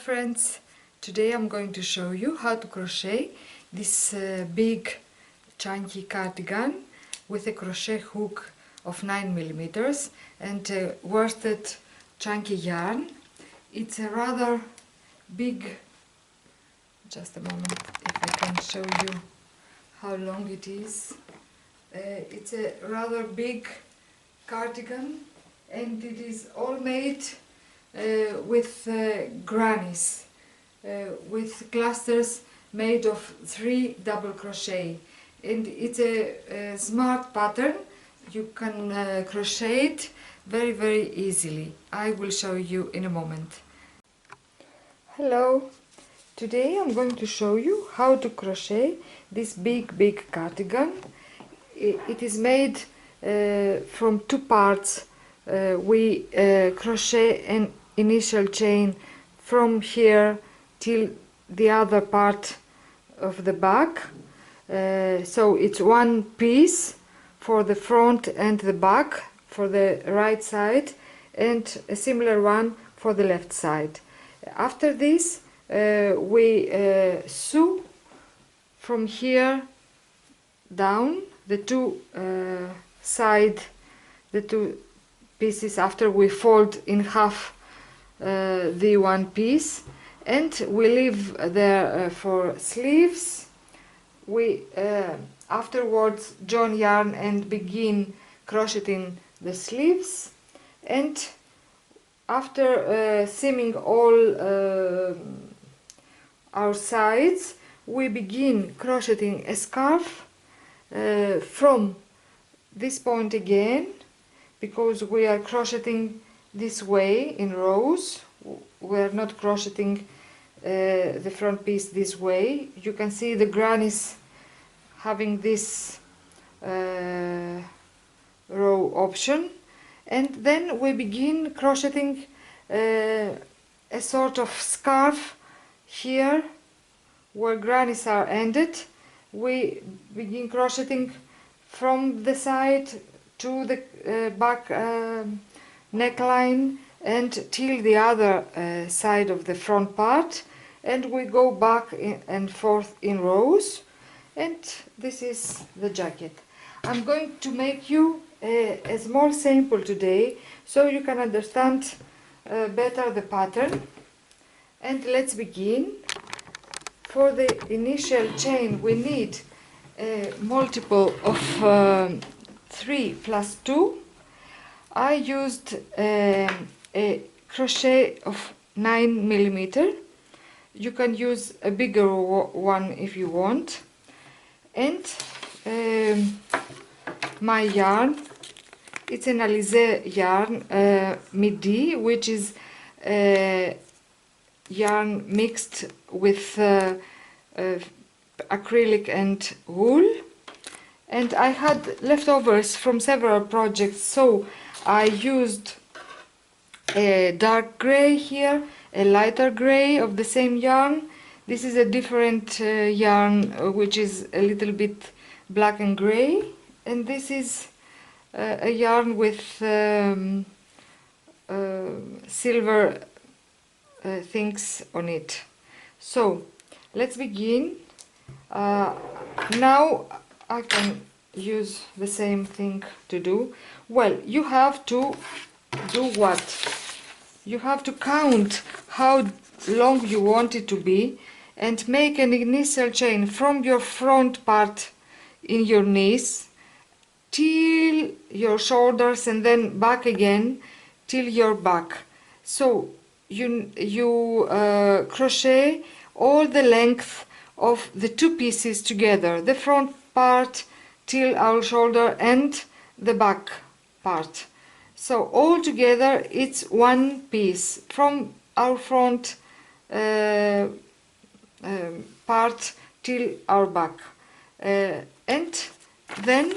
friends, today I'm going to show you how to crochet this big chunky cardigan with a crochet hook of 9mm and worsted chunky yarn. It's a rather big, just a moment if I can show you how long it is. It's a rather big cardigan and it is all made with grannies, with clusters made of 3 double crochet, and it's a smart pattern. You can crochet it very easily. I will show you in a moment. Hello, today I'm going to show you how to crochet this big cardigan. It is made from 2 parts. We crochet an initial chain from here till the other part of the back, so it's one piece for the front and the back for the right side and a similar one for the left side. After this we sew from here down the two pieces after we fold in half the one piece, and we leave there for sleeves. We afterwards join yarn and begin crocheting the sleeves, and after seaming all our sides we begin crocheting a scarf from this point again, because we are crocheting this way in rows. We are not crocheting the front piece this way. You can see the grannies having this row option, and then we begin crocheting a sort of scarf here where grannies are ended. We begin crocheting from the side to the back neckline and till the other side of the front part, and we go back and forth in rows, and this is the jacket. I'm going to make you a small sample today so you can understand better the pattern, and let's begin. For the initial chain we need a multiple of 3 plus 2. I used a crochet of 9mm. You can use a bigger one if you want. And my yarn, it's an Alize yarn midi, which is yarn mixed with acrylic and wool. And I had leftovers from several projects, so I used a dark grey here, a lighter grey of the same yarn. This is a different yarn which is a little bit black and grey, and this is a yarn with silver things on it. So let's begin. Now I can use the same thing to do. Well, you have to do what? You have to count how long you want it to be and make an initial chain from your front part in your knees till your shoulders, and then back again till your back. So you crochet all the length of the 2 pieces together, the front part till our shoulder and the back part. So all together it's one piece from our front part till our back, and then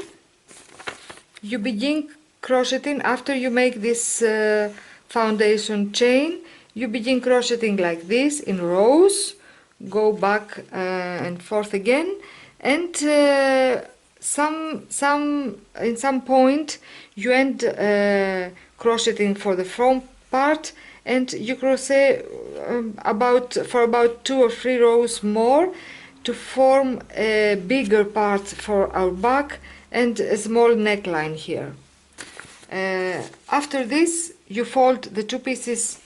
you begin crocheting. After you make this foundation chain, you begin crocheting like this in rows, go back and forth again, and in some point you end crocheting for the front part and you crochet for about 2 or 3 rows more to form a bigger part for our back and a small neckline here. After this, you fold the 2 pieces.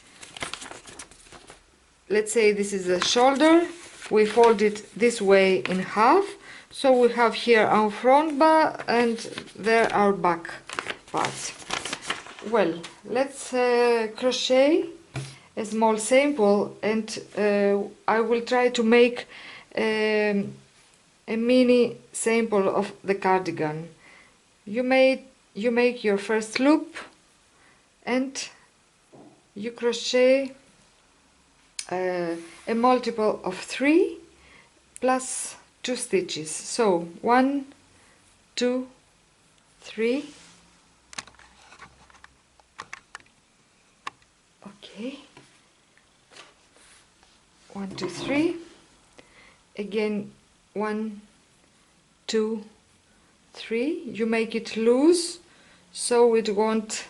Let's say this is the shoulder. We fold it this way in half, so we have here our front bar and there our back parts. Well, let's crochet a small sample, and I will try to make a mini sample of the cardigan. You make your first loop and you crochet a multiple of 3 plus 2 stitches. So 1, 2, 3. Okay. 1, 2, 3. Again 1, 2, 3. You make it loose so it won't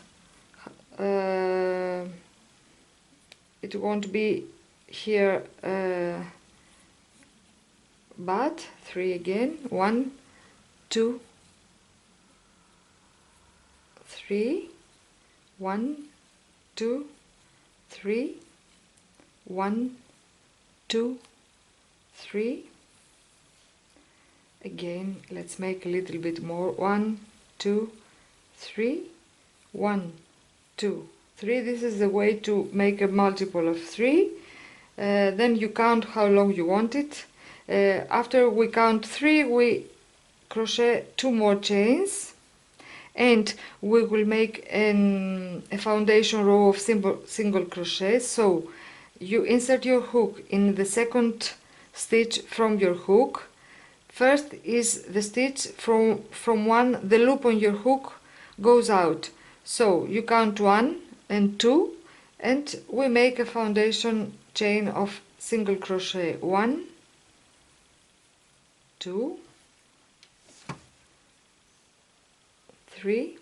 be here bad. 3 again. 1, 2, 3. 1, 2, 3. 1, 2, 3. Again, let's make a little bit more. 1, 2, 3. 1, 2, 3. This is the way to make a multiple of 3. Then you count how long you want it. After we count 3, we crochet 2 more chains, and we will make a foundation row of single crochet. So you insert your hook in the second stitch from your hook. First is the stitch from one, the loop on your hook goes out. So you count 1 and 2, and we make a foundation chain of single crochet. 1, 2, 3,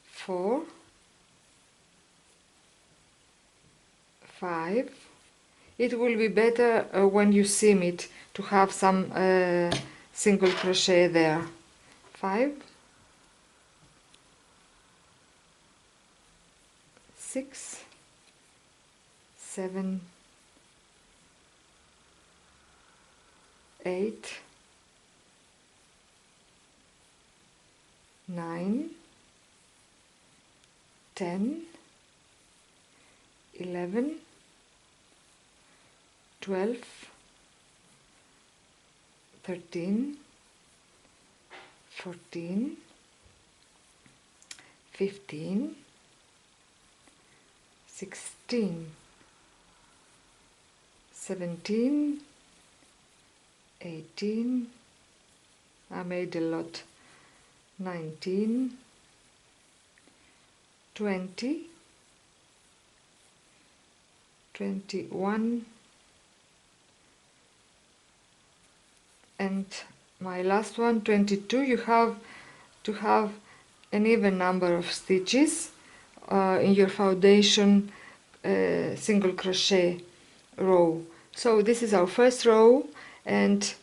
4, 5. It will be better when you seam it to have some single crochet there. 5, 6, 7, 8, 9, 10, 11, 12, 13, 14, 15, 16, 17, 18, I made a lot, 19, 20, 21, and my last one, 22. You have to have an even number of stitches in your foundation single crochet row. So this is our first row, and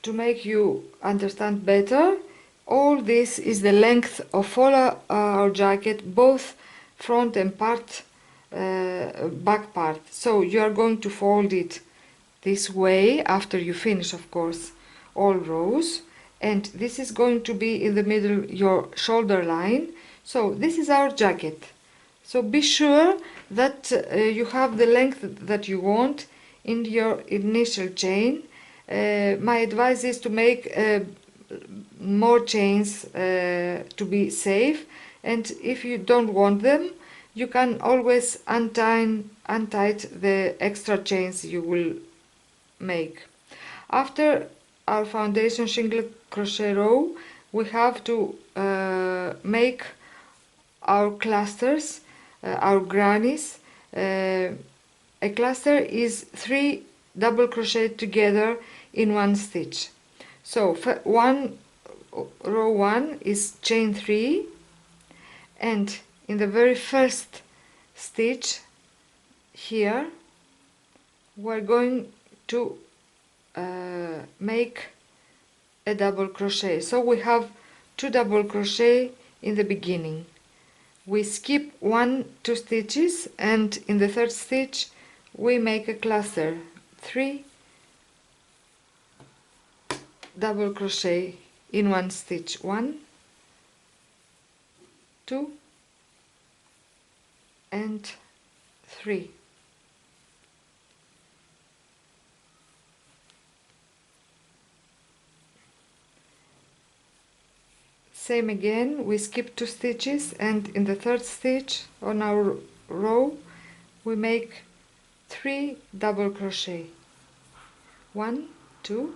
to make you understand better, all this is the length of all our jacket, both front and back part. So you are going to fold it this way after you finish, of course, all rows, and this is going to be in the middle, your shoulder line. So this is our jacket. So be sure that you have the length that you want in your initial chain. My advice is to make more chains to be safe, and if you don't want them, you can always untie the extra chains you will make. After our foundation single crochet row, we have to make our clusters, our grannies. A cluster is 3 double crochet together in one stitch. So row 1 is chain 3, and in the very first stitch here we're going to make a double crochet. So we have 2 double crochet in the beginning. We skip 2 stitches, and in the third stitch we make a cluster, 3 double crochet in 1 stitch, 1, 2 and 3. Same again, we skip 2 stitches, and in the third stitch on our row we make 3 double crochet, 1, 2.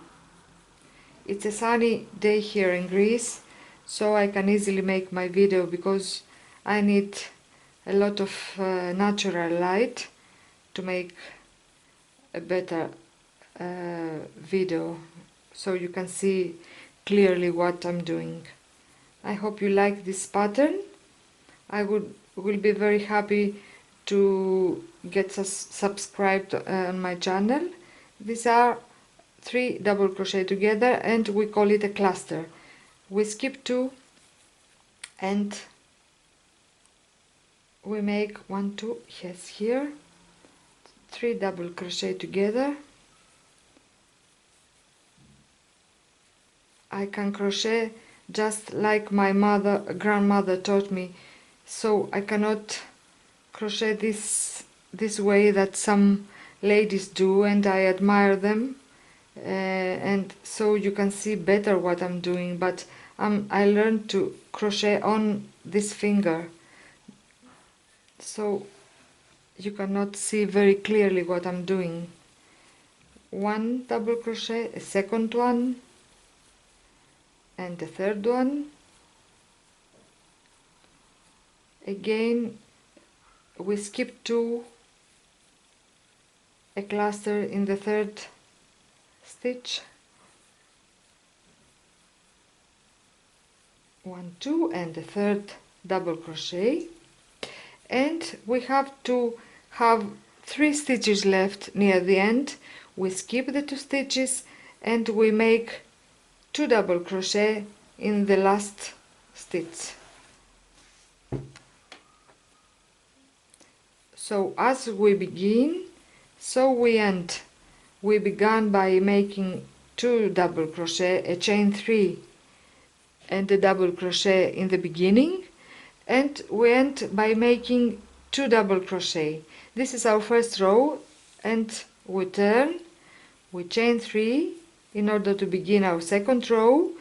It's a sunny day here in Greece, so I can easily make my video because I need a lot of natural light to make a better video, so you can see clearly what I'm doing. I hope you like this pattern. I will be very happy to get subscribed on my channel. These are 3 double crochet together, and we call it a cluster. We skip 2 and we make 1, 2, yes, here 3 double crochet together. I can crochet just like my grandmother taught me, so I cannot crochet this way that some ladies do, and I admire them, and so you can see better what I'm doing. But I learned to crochet on this finger, so you cannot see very clearly what I'm doing. 1 double crochet, a second one, and the third one. Again we skip 2, a cluster in the third stitch, 1, 2, and the third double crochet, and we have to have 3 stitches left near the end. We skip the 2 stitches and we make 2 double crochet in the last stitch. So as we begin, so we end. We began by making 2 double crochet, a chain 3 and a double crochet in the beginning, and we end by making 2 double crochet. This is our first row, and we turn, we chain 3 in order to begin our second row.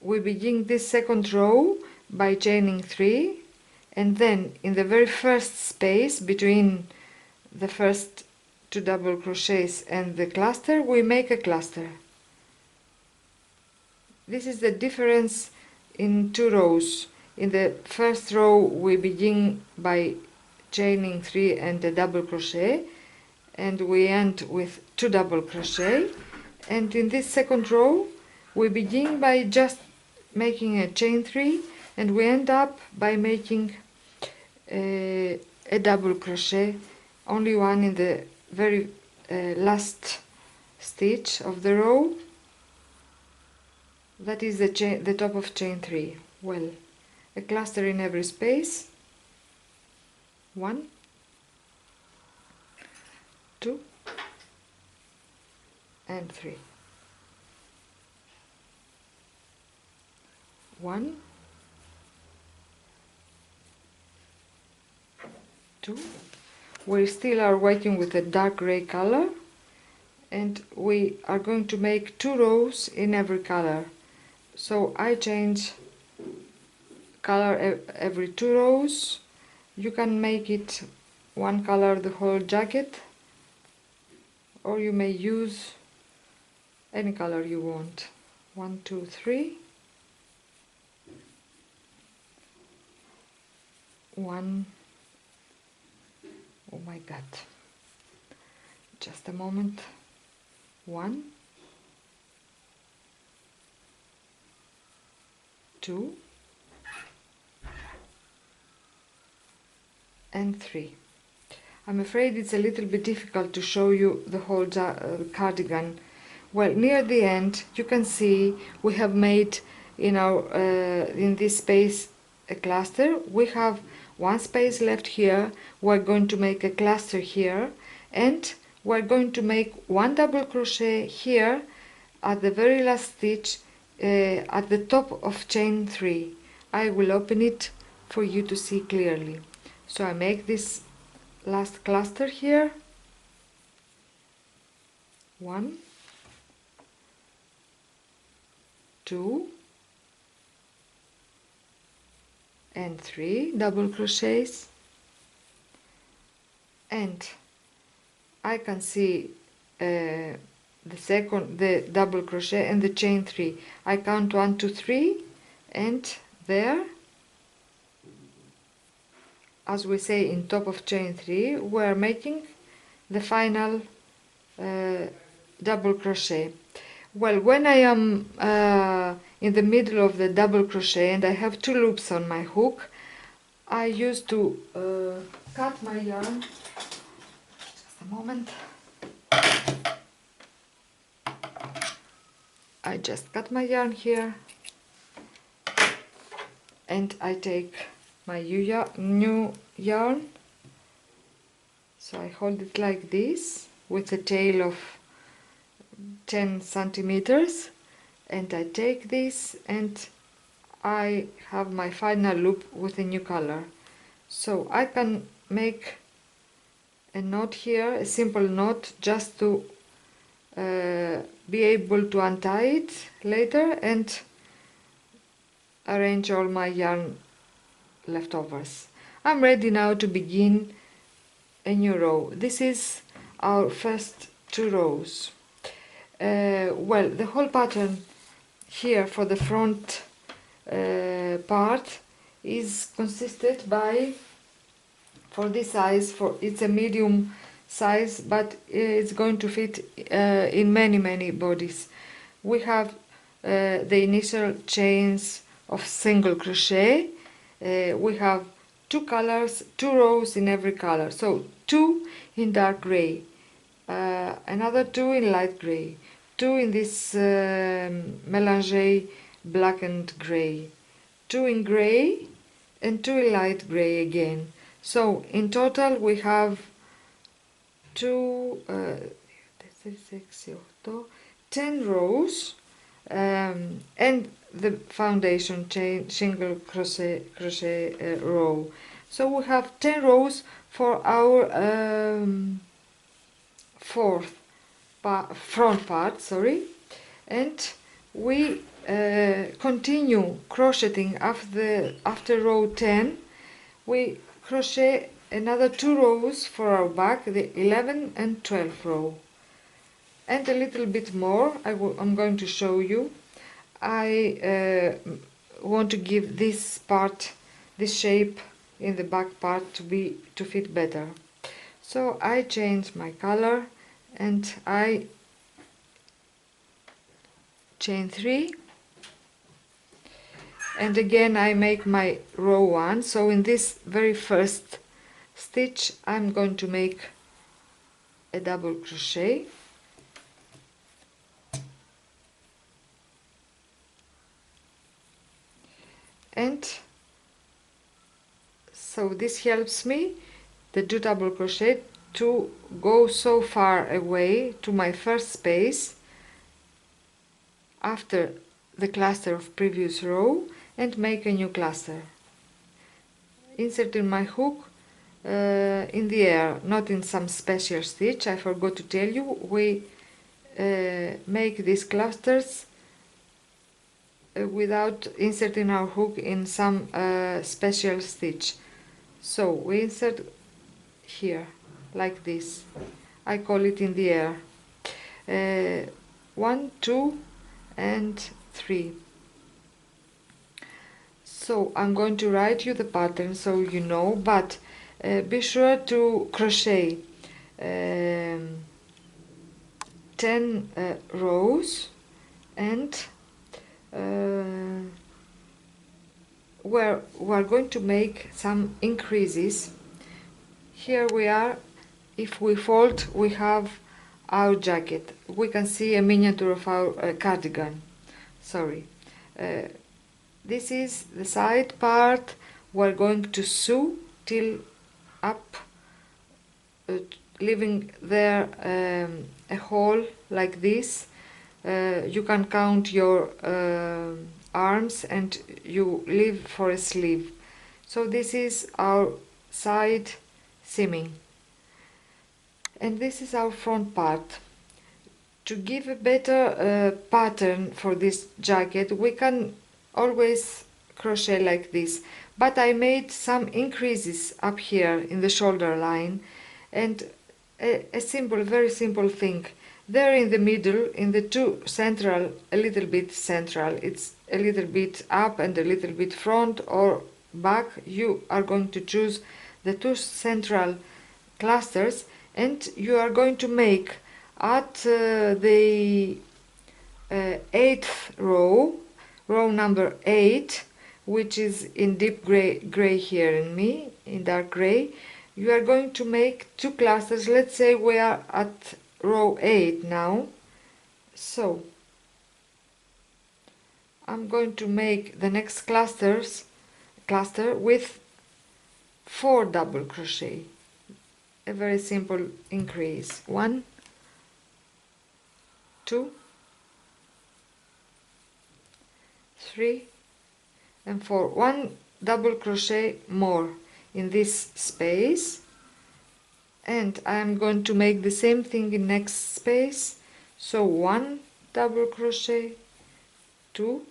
We begin this second row by chaining 3, and then in the very first space between the first 2 double crochets and the cluster we make a cluster. This is the difference in 2 rows. In the first row we begin by chaining 3 and a double crochet, and we end with 2 double crochet, and in this second row we begin by just making a chain 3 and we end up by making a double crochet, only one in the very last stitch of the row. That is the top of chain 3. Well, a cluster in every space, 1, 2 and 3, 1, 2. We still are working with a dark gray color, and we are going to make 2 rows in every color. So I change color every 2 rows. You can make it one color the whole jacket, or you may use any color you want. 1, 2, 3, 1. Oh my god, just a moment. 1, 2, and 3. I'm afraid it's a little bit difficult to show you the whole cardigan. Well, near the end you can see we have made in this space a cluster. We have one space left here. We're going to make a cluster here, and we're going to make one double crochet here at the very last stitch at the top of chain 3. I will open it for you to see clearly. So I make this last cluster here, 1, 2 and 3 double crochets, and I can see the double crochet and the chain 3. I count 1, 2, 3, and there, as we say in top of chain 3, we're making the final double crochet. Well, when I am in the middle of the double crochet and I have 2 loops on my hook, I used to cut my yarn. Just a moment. I just cut my yarn here, and I take my new yarn. So I hold it like this with a tail of 10 centimeters, and I take this and I have my final loop with a new color. So I can make a knot here, a simple knot, just to be able to untie it later and arrange all my yarn leftovers. I'm ready now to begin a new row. This is our first 2 rows. Well, the whole pattern here for the front part is consisted by, for this size, it's a medium size, but it's going to fit in many bodies. We have the initial chains of single crochet. We have 2 colors, 2 rows in every color, so 2 in dark gray, another 2 in light gray, 2 in this melange black and gray, 2 in gray, and 2 in light gray again. So in total we have 10 rows, and the foundation chain single crochet row. So we have 10 rows for our front part, and we continue crocheting after row 10. We crochet another 2 rows for our back, the 11 and 12 row, and a little bit more. I'm going to show you. I want to give this part, this shape in the back part to fit better. So I change my color and I chain 3, and again I make my row 1. So in this very first stitch I'm going to make a double crochet, and so this helps me, the 2 double crochet, to go so far away to my first space after the cluster of previous row and make a new cluster. Inserting my hook in the air, not in some special stitch. I forgot to tell you, we make these clusters without inserting our hook in some special stitch. So we insert here like this. I call it in the air. 1, 2 and 3. So I'm going to write you the pattern so you know, but be sure to crochet 10 rows, and we're going to make some increases here we are. If we fold, we have our jacket. We can see a miniature of our cardigan. Sorry. This is the side part. We're going to sew till up, leaving there a hole like this. You can count your arms and you leave for a sleeve. So this is our side seaming, and this is our front part. To give a better pattern for this jacket, we can always crochet like this, but I made some increases up here in the shoulder line, and a simple, very simple thing. There in the middle, in the two central, a little bit central, it's a little bit up and a little bit front or back. You are going to choose the two central clusters, and you are going to make at the 8th row, row number 8, which is in deep gray here in dark gray. You are going to make two clusters. Let's say we are at row 8 now. So I'm going to make the next cluster with 4 double crochet. A very simple increase. 1, 2, 3 and 4. 1 double crochet more in this space, and I am going to make the same thing in next space. So 1 double crochet, 2,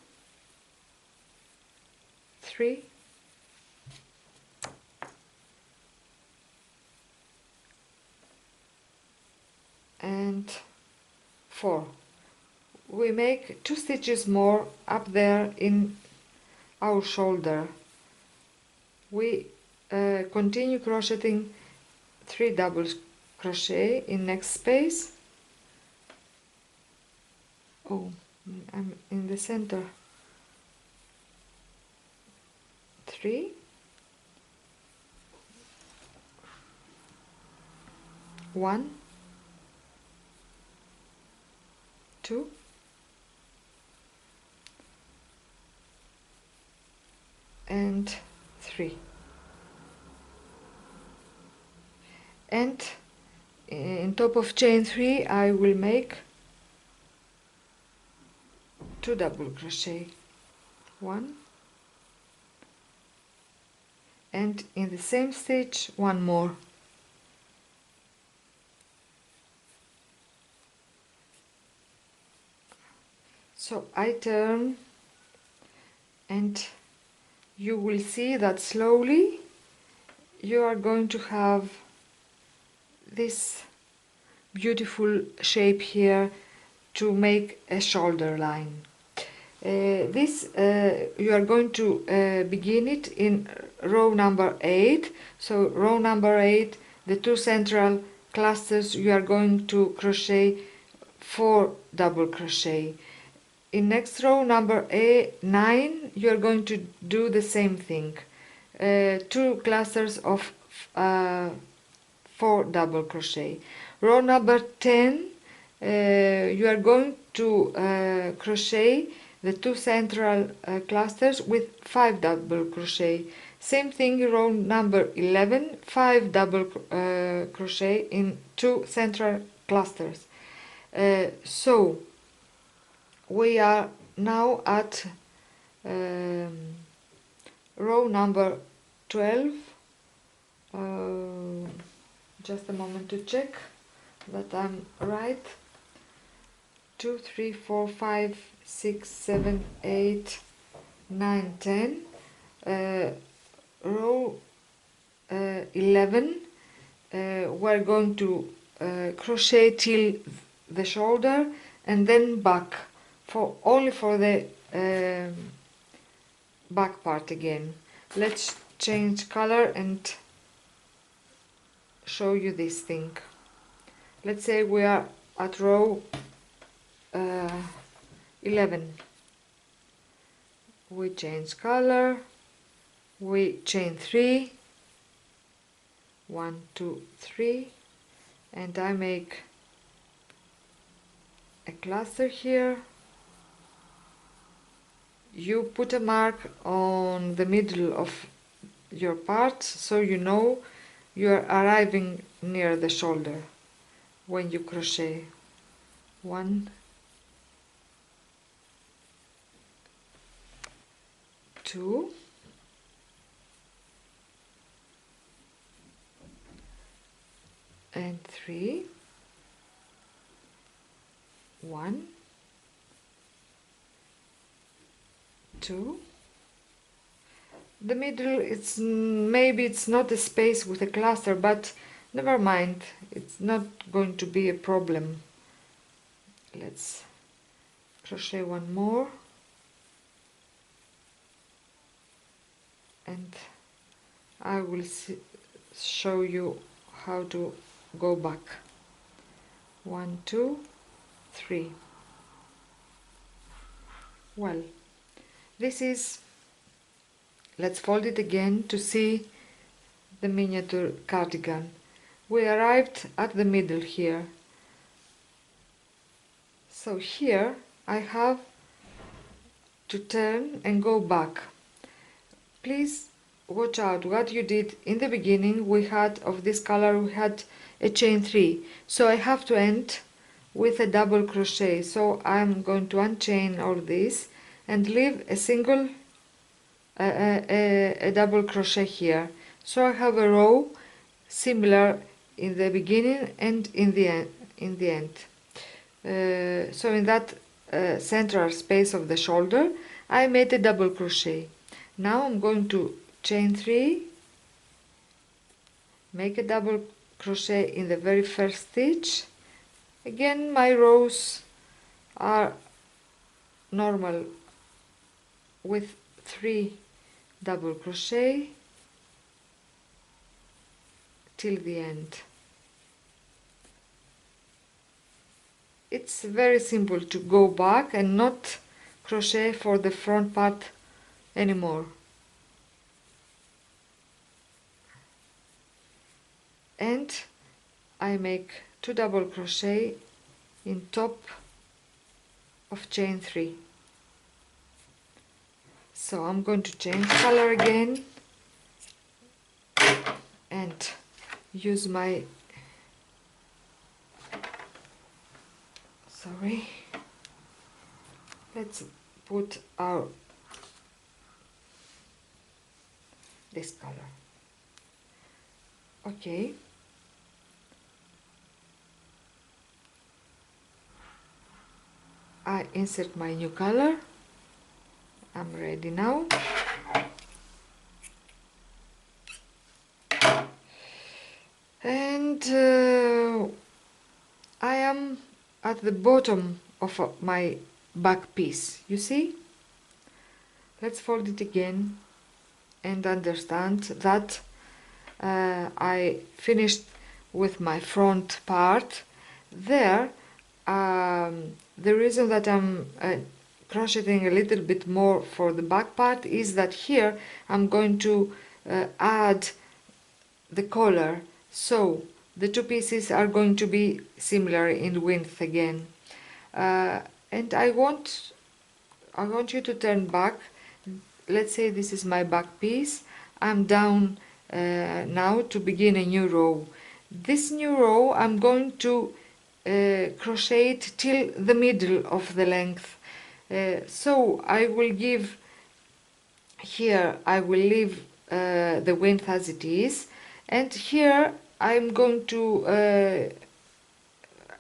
3, and 4. We make 2 stitches more up there in our shoulder. We continue crocheting 3 double crochet in next space. Oh, I'm in the center. 3, 1, 2, and 3. And in top of chain 3 I will make 2 double crochet, 1, and in the same stitch 1 more. So I turn, and you will see that slowly you are going to have this beautiful shape here to make a shoulder line. You are going to begin it in row number 8. So row number 8, the 2 central clusters, you are going to crochet 4 double crochet. In next row number 9, you are going to do the same thing. 2 clusters of 4 double crochet. Row number 10, you are going to crochet the 2 central clusters with 5 double crochet. Same thing, row number 11, 5 double crochet in 2 central clusters. So we are now at row number 12. Just a moment to check that I'm right. 2, 3, 4, 5, 6, 7, 8, 9, 10. Row 11, we're going to crochet till the shoulder and then back, only for the back part again. Let's change color and show you this thing. Let's say we are at row 11. We change color, we chain 3, 1 2 3, and I make a cluster here. You put a mark on the middle of your part so you know you're arriving near the shoulder when you crochet. 1 2 and 3, 1 2. The middle, it's maybe it's not a space with a cluster, but never mind, it's not going to be a problem. Let's crochet one more, and I will show you how to go back. 1 2 3. Well, this is, let's fold it again to see the miniature cardigan. We arrived at the middle here. So here I have to turn and go back. Please watch out what you did in the beginning. We had, of this color, we had a chain 3. So I have to end with a double crochet. So I'm going to unchain all this and leave a single a double crochet here. So I have a row similar in the beginning and in the end. So in that central space of the shoulder I made a double crochet. Now I'm going to chain 3, make a double crochet in the very first stitch. Again, my rows are normal with 3 double crochet till the end. It's very simple to go back and not crochet for the front part anymore. And I make 2 double crochet in top of chain 3. So I'm going to change color again and use my, let's put our this color. Okay, I insert my new color. I'm ready now. And I am at the bottom of my back piece, you see? Let's fold it again and understand that I finished with my front part. There, the reason that I'm crocheting a little bit more for the back part is that here I'm going to add the collar, so the two pieces are going to be similar in width again. And I want you to turn back. Let's say this is my back piece. I'm down now to begin a new row. This new row I'm going to crochet it till the middle of the length. So I will give here, I will leave the width as it is, and here I'm going to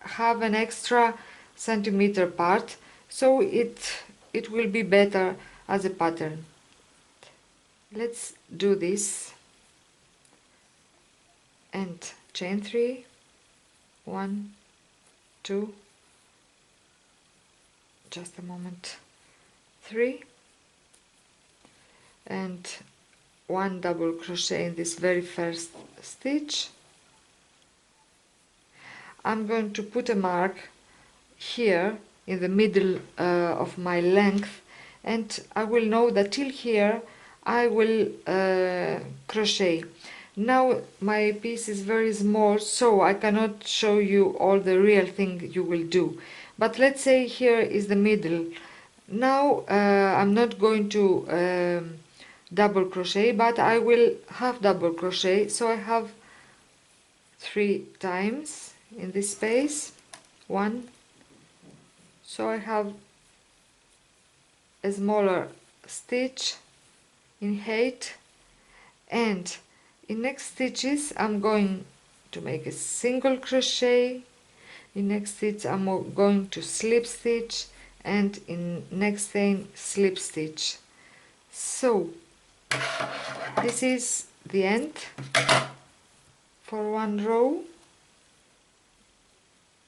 have an extra centimeter part, so it will be better as a pattern. Let's do this and chain 3, 1 2, just a moment, 3, and 1 double crochet in this very first stitch. I'm going to put a mark here in the middle of my length, and I will know that till here I will crochet. Now my piece is very small, so I cannot show you all the real thing you will do. But let's say here is the middle. Now I'm not going to double crochet, but I will have double crochet, so I have 3 times in this space, 1, so I have a smaller stitch in height, and in next stitches I'm going to make a single crochet, in next stitch I'm going to slip stitch, and in next chain slip stitch. So this is the end for one row,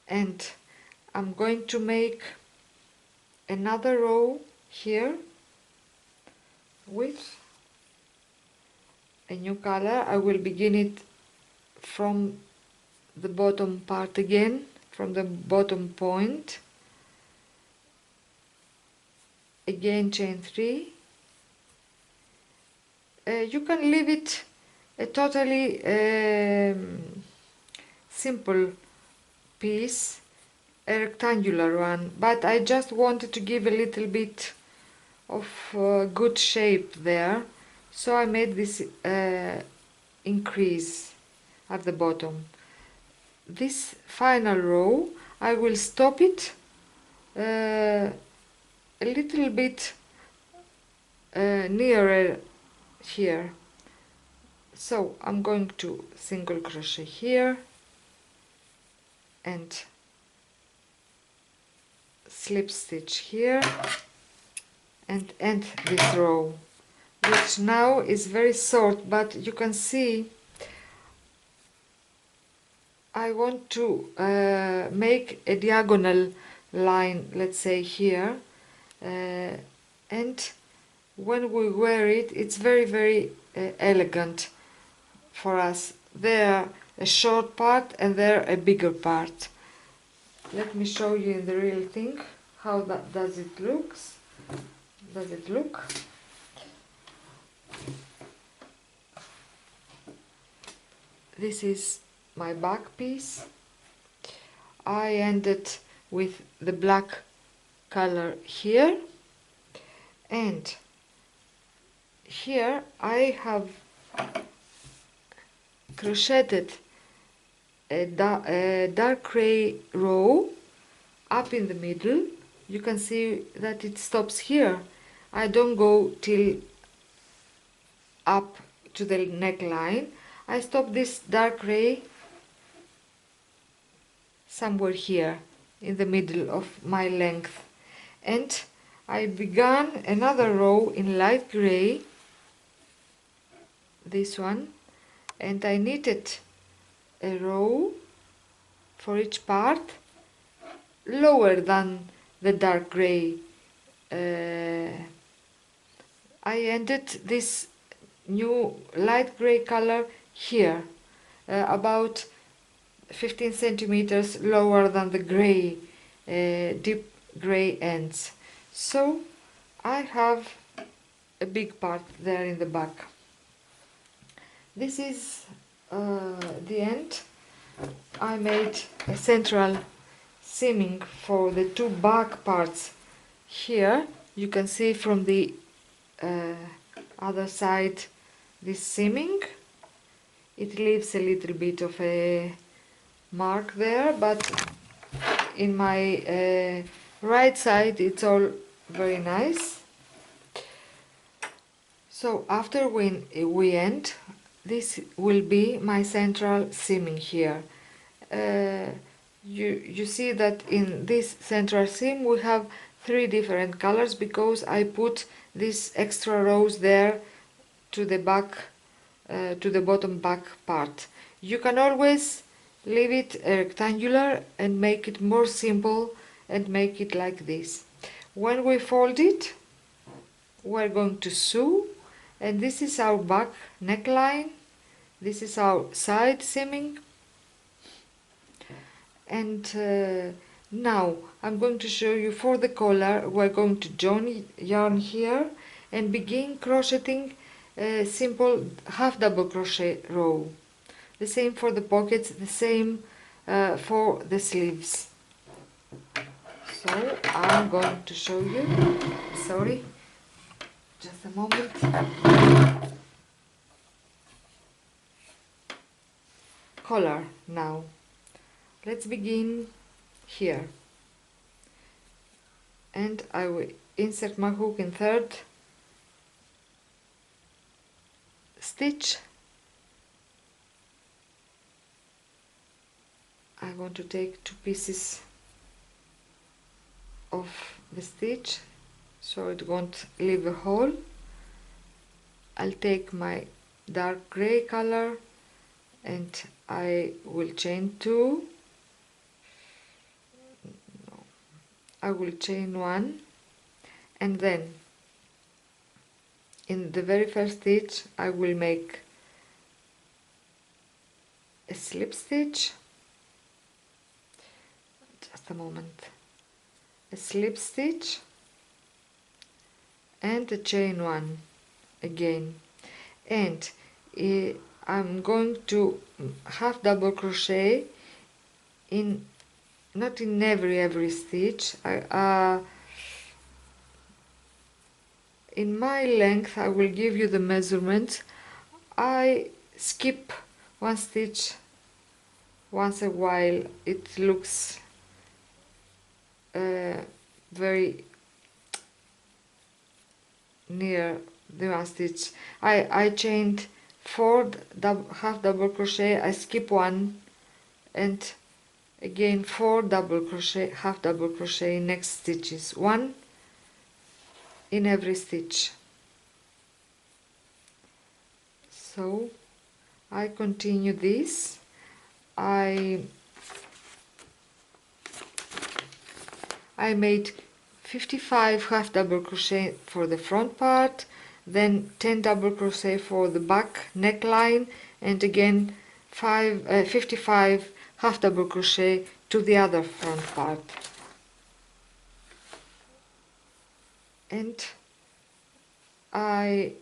and I'm going to make another row here with a new color. I will begin it from the bottom part again, from the bottom point, again chain 3. You can leave it a totally simple piece, a rectangular one, but I just wanted to give a little bit of good shape there, so I made this increase at the bottom. This final row I will stop it a little bit nearer here, so I'm going to single crochet here and slip stitch here and end this row, which now is very short, but you can see I want to make a diagonal line, let's say here, and when we wear it, it's very elegant for us. There a short part and there a bigger part. Let me show you in the real thing how that does it look. This is my back piece. I ended with the black color here, and here I have crocheted a dark gray row up in the middle. You can see that it stops here. I don't go till up to the neckline. I stop this dark gray somewhere here in the middle of my length, and I began another row in light gray, this one, and I knitted a row for each part lower than the dark gray. I ended this new light gray color here, about 15 centimeters lower than the gray, deep gray ends. So I have a big part there in the back. This is the end. I made a central seaming for the two back parts here. You can see from the other side this seaming. It leaves a little bit of a mark there, but in my right side it's all very nice. So after we end, this will be my central seaming here. You see that in this central seam we have 3 different colors, because I put these extra rows there to the back, to the bottom back part. You can always leave it rectangular and make it more simple and make it like this. When we fold it, we're going to sew, and this is our back neckline, this is our side seaming, and now I'm going to show you for the collar. We're going to join yarn here and begin crocheting a simple half double crochet row. The same for the pockets, the same for the sleeves. So I'm going to show you, sorry, just a moment. Collar now. Let's begin here. And I will insert my hook in third stitch. I want to take two pieces of the stitch so it won't leave a hole. I'll take my dark gray color and I will chain two. No, I will chain one, and then in the very first stitch I will make a slip stitch. Just a moment. A slip stitch and a chain one again, and I'm going to half double crochet in, not in every stitch. In my length I will give you the measurements. I skip one stitch once a while. It looks very near the one stitch. I chained four half double crochet, I skip one, and again 4 double crochet, half double crochet in next stitches, one in every stitch. So I continue this. I made 55 half double crochet for the front part, then 10 double crochet for the back neckline, and again 55 half double crochet to the other front part. And I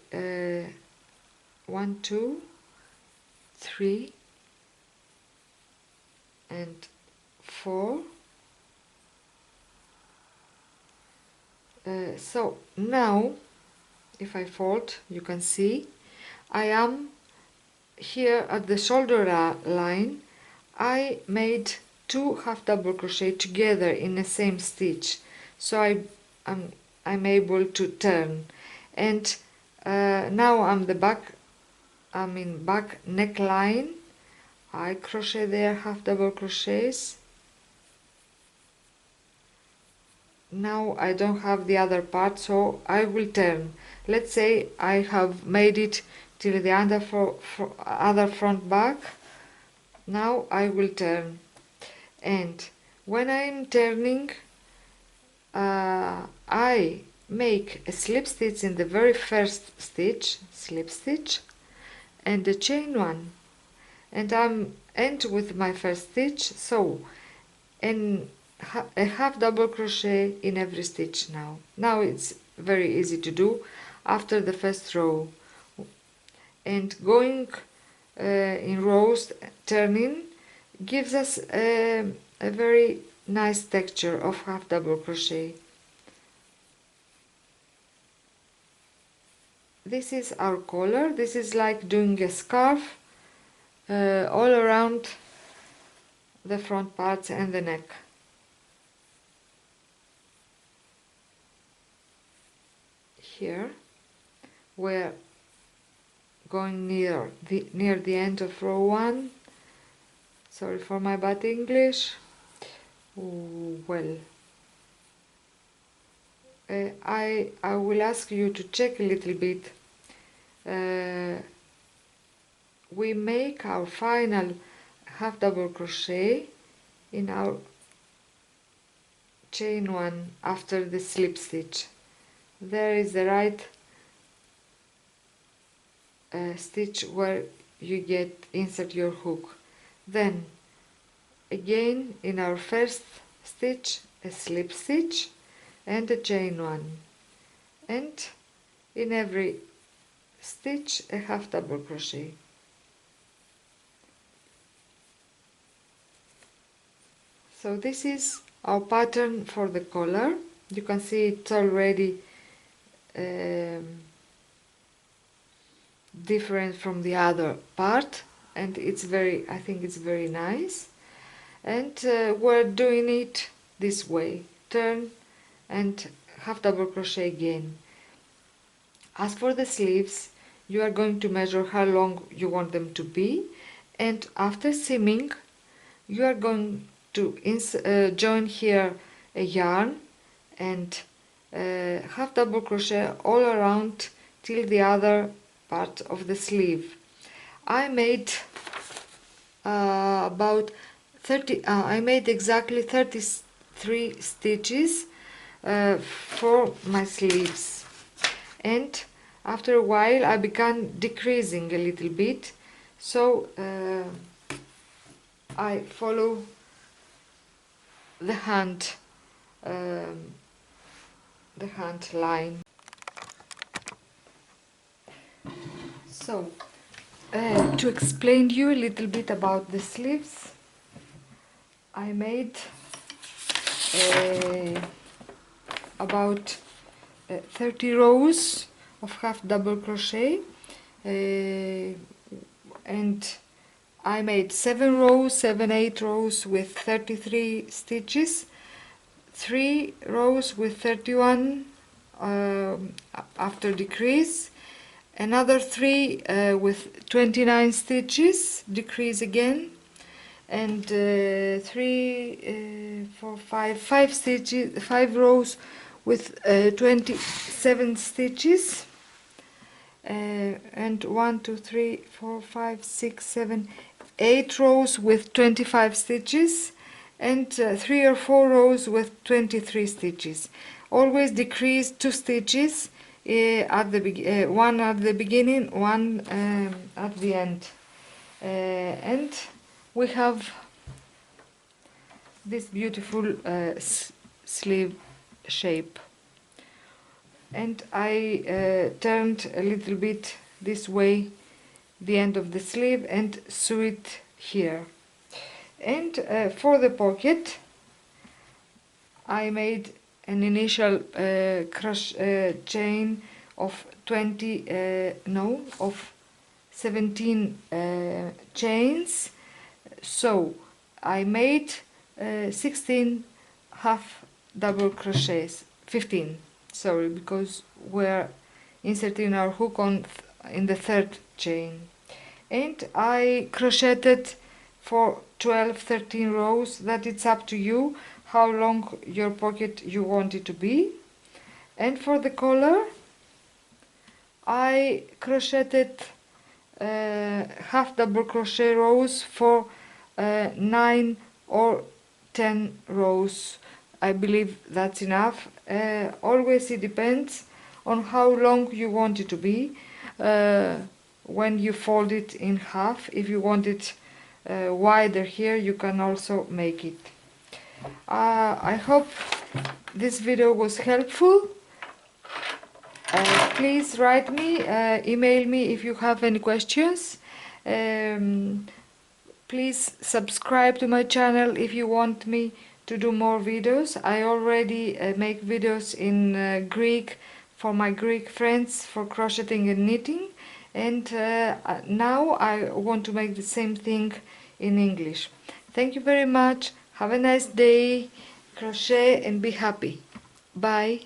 1, 2, 3 and 4. So now if I fold, you can see I am here at the shoulder line. I made 2 half double crochet together in the same stitch, so I'm able to turn, and now I'm in back neckline. I crochet there half double crochets. Now I don't have the other part, so I will turn. Let's say I have made it till the other front back. Now I will turn, and when I'm turning I make a slip stitch in the very first stitch, slip stitch, and a chain one, and I'm end with my first stitch, so a half double crochet in every stitch. Now it's very easy to do after the first row, and going in rows, turning, gives us a very nice texture of half double crochet. This is our collar. This is like doing a scarf all around the front parts and the neck. Here we're going near the end of row 1. Sorry for my bad English. Well, I will ask you to check a little bit. We make our final half double crochet in our chain one after the slip stitch. There is the right stitch where you insert your hook. Then again in our first stitch a slip stitch and a chain one, and in every stitch, a half double crochet. So this is our pattern for the collar. You can see it's already different from the other part, and it's very, I think it's very nice. And we're doing it this way: turn and half double crochet again. As for the sleeves, you are going to measure how long you want them to be, and after seaming you are going to join here a yarn and half double crochet all around till the other part of the sleeve. I made I made exactly 33 stitches for my sleeves, and after a while I began decreasing a little bit, so I follow the hand line. So to explain you a little bit about the sleeves, I made about 30 rows of half double crochet, and I made 7 rows, 8 rows with 33 stitches, 3 rows with 31 after decrease, another 3 with 29 stitches, decrease again, and 5 stitches, 5 rows with 27 stitches, and 1, 2, 3, 4, 5, 6, 7, 8 rows with 25 stitches, and 3 or 4 rows with 23 stitches. Always decrease 2 stitches, one at the beginning, one at the end, and we have this beautiful sleeve shape. And I turned a little bit this way the end of the sleeve and sew it here. And for the pocket I made an initial crochet chain of 17 chains. So I made 16 half double crochets, 15, sorry, because we're inserting our hook in the third chain. And I crocheted for 12-13 rows. That it's up to you how long your pocket you want it to be. And for the collar I crocheted half double crochet rows for 9 or 10 rows. I believe that's enough. Always it depends on how long you want it to be when you fold it in half. If you want it wider here, you can also make it. I hope this video was helpful. Please write me, email me if you have any questions. Please subscribe to my channel if you want me to do more videos. I already make videos in Greek for my Greek friends for crocheting and knitting, and now I want to make the same thing in English. Thank you very much. Have a nice day. Crochet and be happy. Bye.